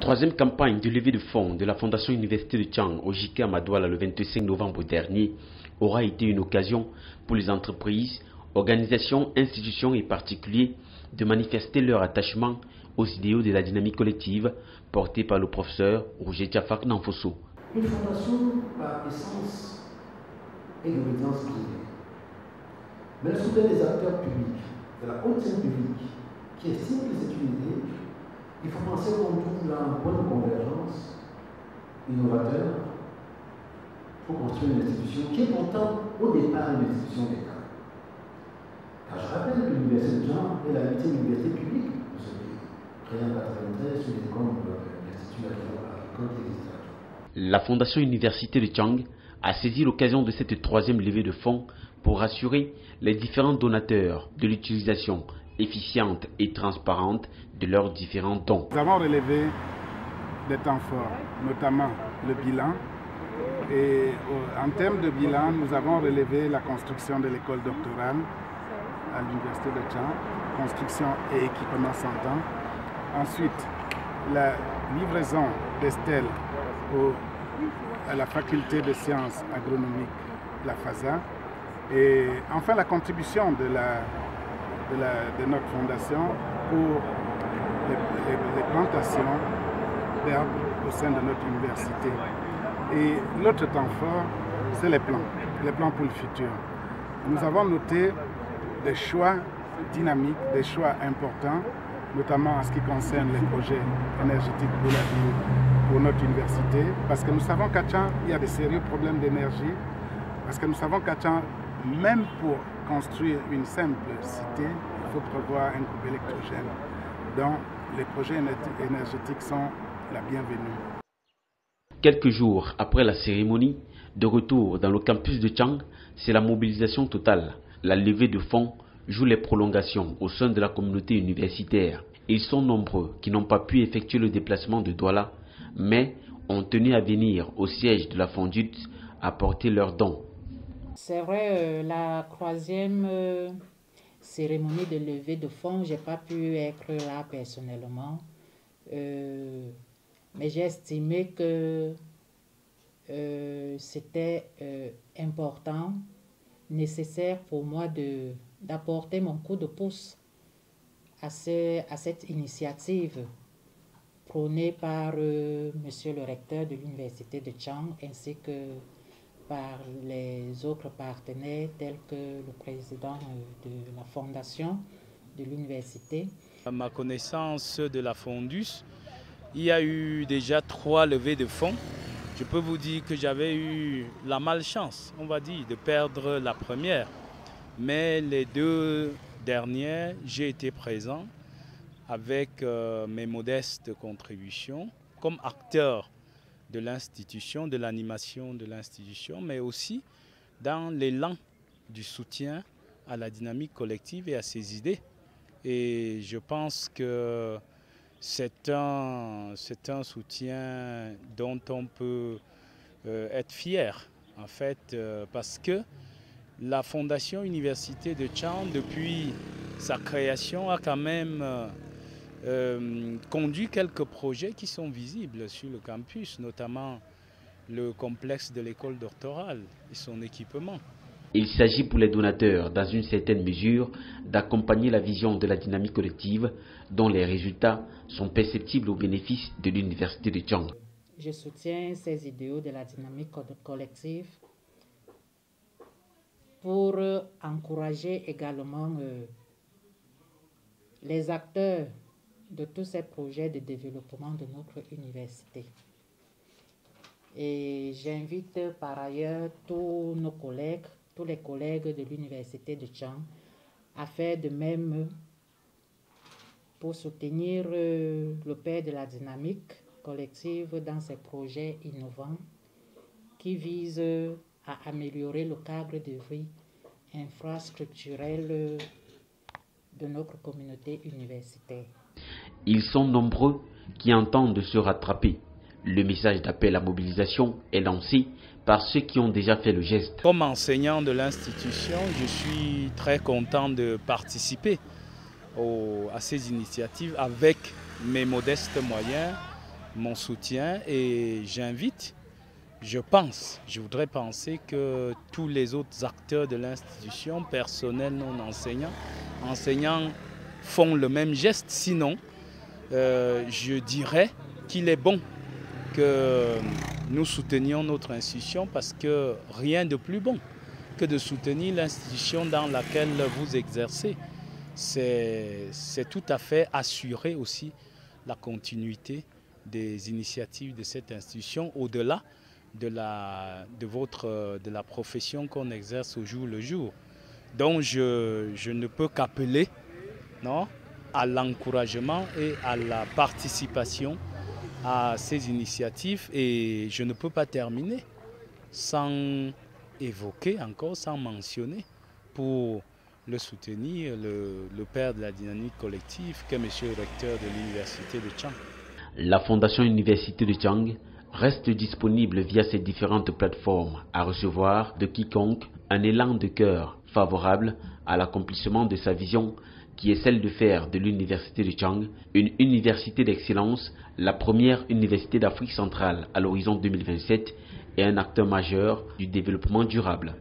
troisième campagne de levée de fonds de la Fondation Université de Tchang au JK Madouala le 25 novembre dernier aura été une occasion pour les entreprises, organisations, institutions et particuliers de manifester leur attachement aux idéaux de la dynamique collective portée par le professeur Roger Tchafak Nanfosso. Une fondation, par essence, est d'obédience privée. Mais elle soutient des acteurs publics, de la haute scène publique, qui estiment que c'est une idée. Il faut penser qu'on trouve la bonne convergence innovateur pour construire une institution qui est pourtant au départ une institution d'État. Car je rappelle que l'Université de Tchang est la 8e université publique de ce pays, créée en 1993 sur les écoles de l'Institut agricole qui existe là. La Fondation Université de Tchang a saisi l'occasion de cette troisième levée de fonds pour rassurer les différents donateurs de l'utilisation efficiente et transparente de leurs différents dons. Nous avons relevé des temps forts, notamment le bilan. Et en termes de bilan, nous avons relevé la construction de l'école doctorale à l'Université de Tchang, construction et équipement 100 ans. Ensuite, la livraison des stèles à la faculté de sciences agronomiques, la FASA. Et enfin, la contribution de notre fondation pour les plantations d'herbes au sein de notre université. Et l'autre temps fort, c'est les plans pour le futur. Nous avons noté des choix dynamiques, des choix importants, notamment en ce qui concerne les projets énergétiques pour l'avenir pour notre université, parce que nous savons qu'à Tchang, il y a des sérieux problèmes d'énergie, parce que nous savons qu'à Tchang, même pour construire une simple cité, il faut prévoir un groupe électrogène. Donc, les projets énergétiques sont la bienvenue. Quelques jours après la cérémonie de retour dans le campus de Tchang, c'est la mobilisation totale. La levée de fonds joue les prolongations au sein de la communauté universitaire. Ils sont nombreux qui n'ont pas pu effectuer le déplacement de Douala, mais ont tenu à venir au siège de la Fondut apporter leurs dons. C'est vrai, la troisième cérémonie de levée de fonds, je n'ai pas pu être là personnellement, mais j'ai estimé que c'était important, nécessaire pour moi d'apporter mon coup de pouce à cette initiative prônée par monsieur le recteur de l'Université de Tchang ainsi que par les autres partenaires tels que le président de la fondation de l'université. À ma connaissance de la Fondus, il y a eu déjà 3 levées de fonds. Je peux vous dire que j'avais eu la malchance, on va dire, de perdre la première. Mais les 2 dernières, j'ai été présent avec mes modestes contributions comme acteur de l'institution, de l'animation de l'institution, mais aussi dans l'élan du soutien à la dynamique collective et à ses idées. Et je pense que c'est un soutien dont on peut être fier, en fait, parce que la Fondation Université de Tchang, depuis sa création, a quand même conduit quelques projets qui sont visibles sur le campus, notamment le complexe de l'école doctorale et son équipement. Il s'agit pour les donateurs, dans une certaine mesure, d'accompagner la vision de la dynamique collective dont les résultats sont perceptibles au bénéfice de l'Université de Tchang. Je soutiens ces idéaux de la dynamique collective pour encourager également les acteurs de tous ces projets de développement de notre université. Et j'invite par ailleurs tous nos collègues, tous les collègues de l'Université de Tchang à faire de même pour soutenir le père de la dynamique collective dans ses projets innovants qui visent à améliorer le cadre de vie infrastructurel de notre communauté universitaire. Ils sont nombreux qui entendent se rattraper. Le message d'appel à mobilisation est lancé par ceux qui ont déjà fait le geste. Comme enseignant de l'institution, je suis très content de participer à ces initiatives avec mes modestes moyens, mon soutien et j'invite, je voudrais penser que tous les autres acteurs de l'institution, personnel non enseignants font le même geste. Sinon, je dirais qu'il est bon que nous soutenions notre institution parce que rien de plus bon que de soutenir l'institution dans laquelle vous exercez. C'est tout à fait assurer aussi la continuité des initiatives de cette institution au-delà de la profession qu'on exerce au jour le jour. Donc je ne peux qu'appeler à l'encouragement et à la participation à ces initiatives et je ne peux pas terminer sans évoquer encore, sans mentionner pour le soutenir, le père de la dynamique collective qu'est monsieur le recteur de l'université de Tchang. La Fondation Université de Tchang reste disponible via ses différentes plateformes à recevoir de quiconque un élan de cœur favorable à l'accomplissement de sa vision qui est celle de faire de l'Université de Tchang une université d'excellence, la première université d'Afrique centrale à l'horizon 2027 et un acteur majeur du développement durable.